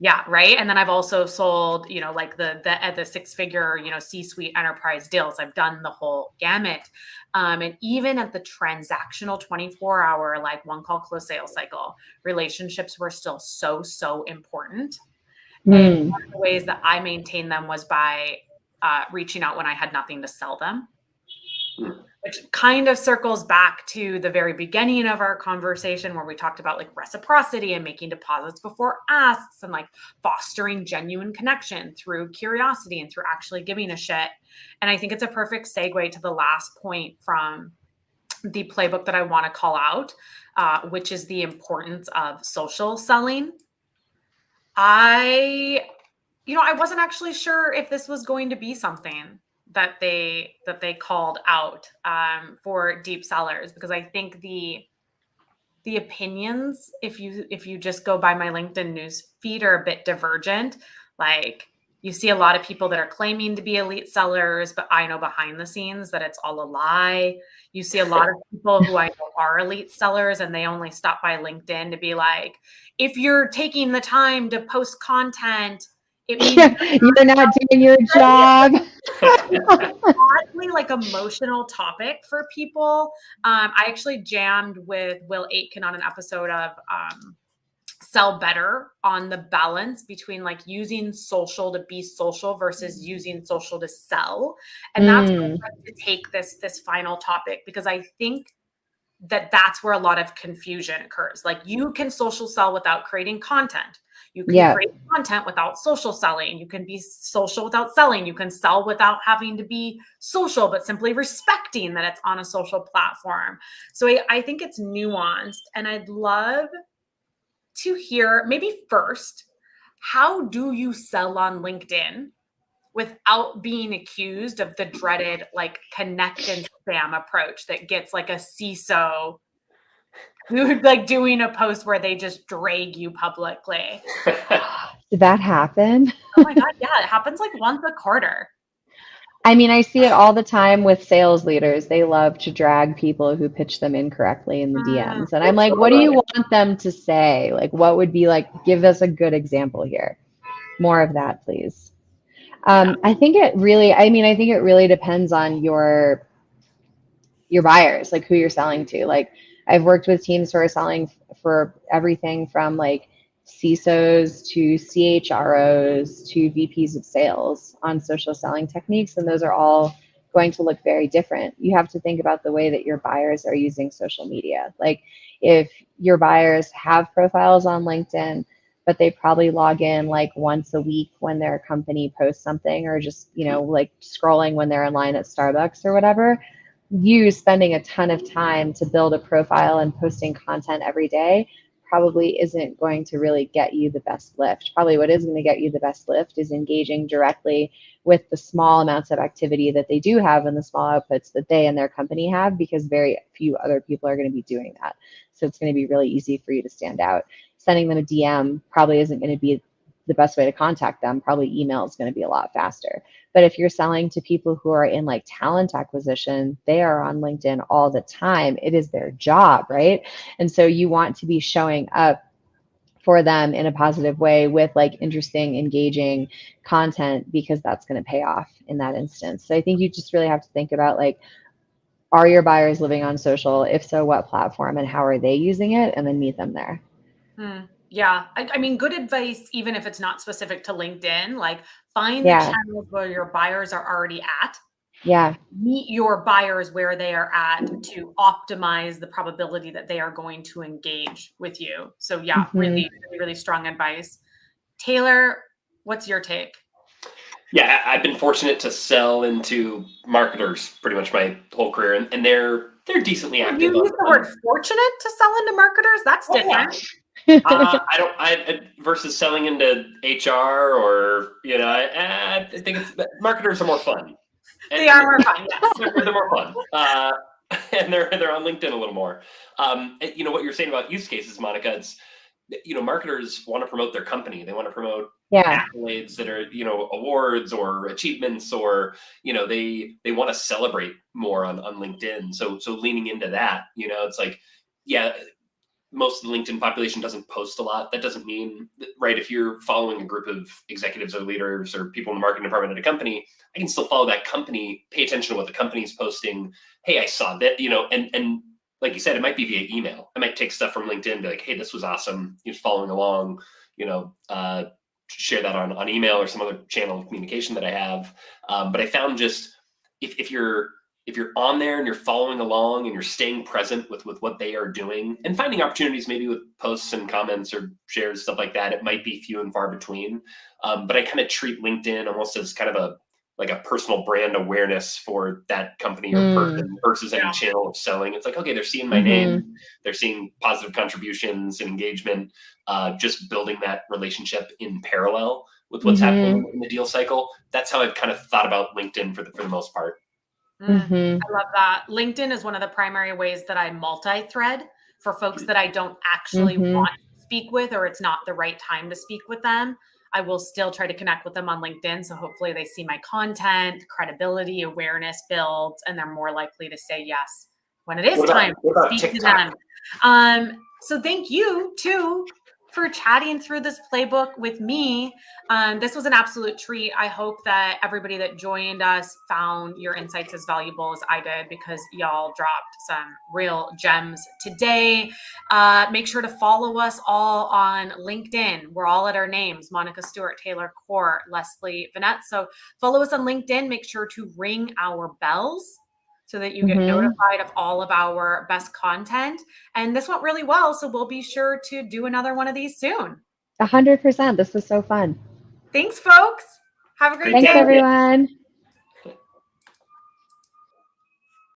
Yeah. Right. And then I've also sold, like the 6-figure, C-suite enterprise deals. I've done the whole gamut. And even at the transactional 24-hour, like one called closed sales cycle, relationships were still so important. And one of the ways that I maintained them was by reaching out when I had nothing to sell them. Which kind of circles back to the very beginning of our conversation where we talked about like reciprocity and making deposits before asks and like fostering genuine connection through curiosity and through actually giving a shit. And I think it's a perfect segue to the last point from the playbook that I want to call out, which is the importance of social selling. I wasn't actually sure if this was going to be something that they called out for deep sellers, because I think the opinions, if you just go by my LinkedIn news feed, are a bit divergent. Like you see a lot of people that are claiming to be elite sellers, but I know behind the scenes that it's all a lie. You see a lot of people who I know are elite sellers and they only stop by LinkedIn to be like, if you're taking the time to post content, it means you're not doing your job. Oddly, like emotional topic for people. I actually jammed with Will Aitken on an episode of Sell Better on the balance between like using social to be social versus using social to sell. And that's where I'd like to take this final topic, because I think that's where a lot of confusion occurs. Like you can social sell without creating content. You can create content without social selling. You can be social without selling. You can sell without having to be social, but simply respecting that it's on a social platform. So I think it's nuanced, and I'd love to hear maybe first, how do you sell on LinkedIn without being accused of the dreaded like connect and spam approach that gets like a CISO who like doing a post where they just drag you publicly. Did that happen? Oh my God, yeah, it happens like once a quarter. I mean, I see it all the time with sales leaders. They love to drag people who pitch them incorrectly in the DMs. And I'm like, what do you want them to say? Like, what would be like, give us a good example here. More of that, please. I think it really depends on your buyers, like who you're selling to. Like I've worked with teams who are selling for everything from like CISOs to CHROs to VPs of sales on social selling techniques. And those are all going to look very different. You have to think about the way that your buyers are using social media. Like if your buyers have profiles on LinkedIn, but they probably log in like once a week when their company posts something, or just, like scrolling when they're in line at Starbucks or whatever, you spending a ton of time to build a profile and posting content every day probably isn't going to really get you the best lift. Probably what is going to get you the best lift is engaging directly with the small amounts of activity that they do have and the small outputs that they and their company have, because very few other people are going to be doing that. So it's going to be really easy for you to stand out. Sending them a DM probably isn't going to be the best way to contact them. Probably email is going to be a lot faster. But if you're selling to people who are in like talent acquisition, they are on LinkedIn all the time. It is their job, right? And so you want to be showing up for them in a positive way with like interesting, engaging content, because that's going to pay off in that instance. So I think you just really have to think about like, are your buyers living on social? If so, what platform and how are they using it? And then meet them there. Yeah. I mean, good advice, even if it's not specific to LinkedIn, like find the channels where your buyers are already at. Yeah. Meet your buyers where they are at to optimize the probability that they are going to engage with you. So yeah, really, really, really strong advice. Taylor, what's your take? Yeah, I've been fortunate to sell into marketers pretty much my whole career, and they're decently active. You use the word fortunate to sell into marketers? That's different. Versus selling into HR or, I think marketers are more fun. They are more fun, yes. They're more fun. And they're on LinkedIn a little more. What you're saying about use cases, Monica, it's, marketers want to promote their company. They want to promote accolades that are, awards or achievements, or, they want to celebrate more on LinkedIn. So leaning into that, it's like, most of the LinkedIn population doesn't post a lot. That doesn't mean, right, if you're following a group of executives or leaders or people in the marketing department at a company, I can still follow that company, pay attention to what the company's posting. Hey, I saw that, and like you said, it might be via email. I might take stuff from LinkedIn and be like, hey, this was awesome. You're following along, share that on email or some other channel of communication that I have. But I found just if you're on there and you're following along and you're staying present with what they are doing and finding opportunities maybe with posts and comments or shares, stuff like that, it might be few and far between. But I kind of treat LinkedIn almost as kind of a personal brand awareness for that company or person versus any channel of selling. It's like, okay, they're seeing my name, they're seeing positive contributions and engagement, just building that relationship in parallel with what's happening in the deal cycle. That's how I've kind of thought about LinkedIn for the most part. I love that. LinkedIn is one of the primary ways that I multi-thread for folks that I don't actually want to speak with, or it's not the right time to speak with them. I will still try to connect with them on LinkedIn. So hopefully they see my content, credibility, awareness builds, and they're more likely to say yes when it is time to speak to them. So thank you too for chatting through this playbook with me. This was an absolute treat. I hope that everybody that joined us found your insights as valuable as I did, because y'all dropped some real gems today. Make sure to follow us all on LinkedIn. We're all at our names: Monica Stewart, Taylor Court, Leslie Vanette. So follow us on LinkedIn. Make sure to ring our bells so that you get notified of all of our best content. And this went really well, so we'll be sure to do another one of these soon. 100%. This was so fun. Thanks, folks. Have a great day. Thanks, everyone.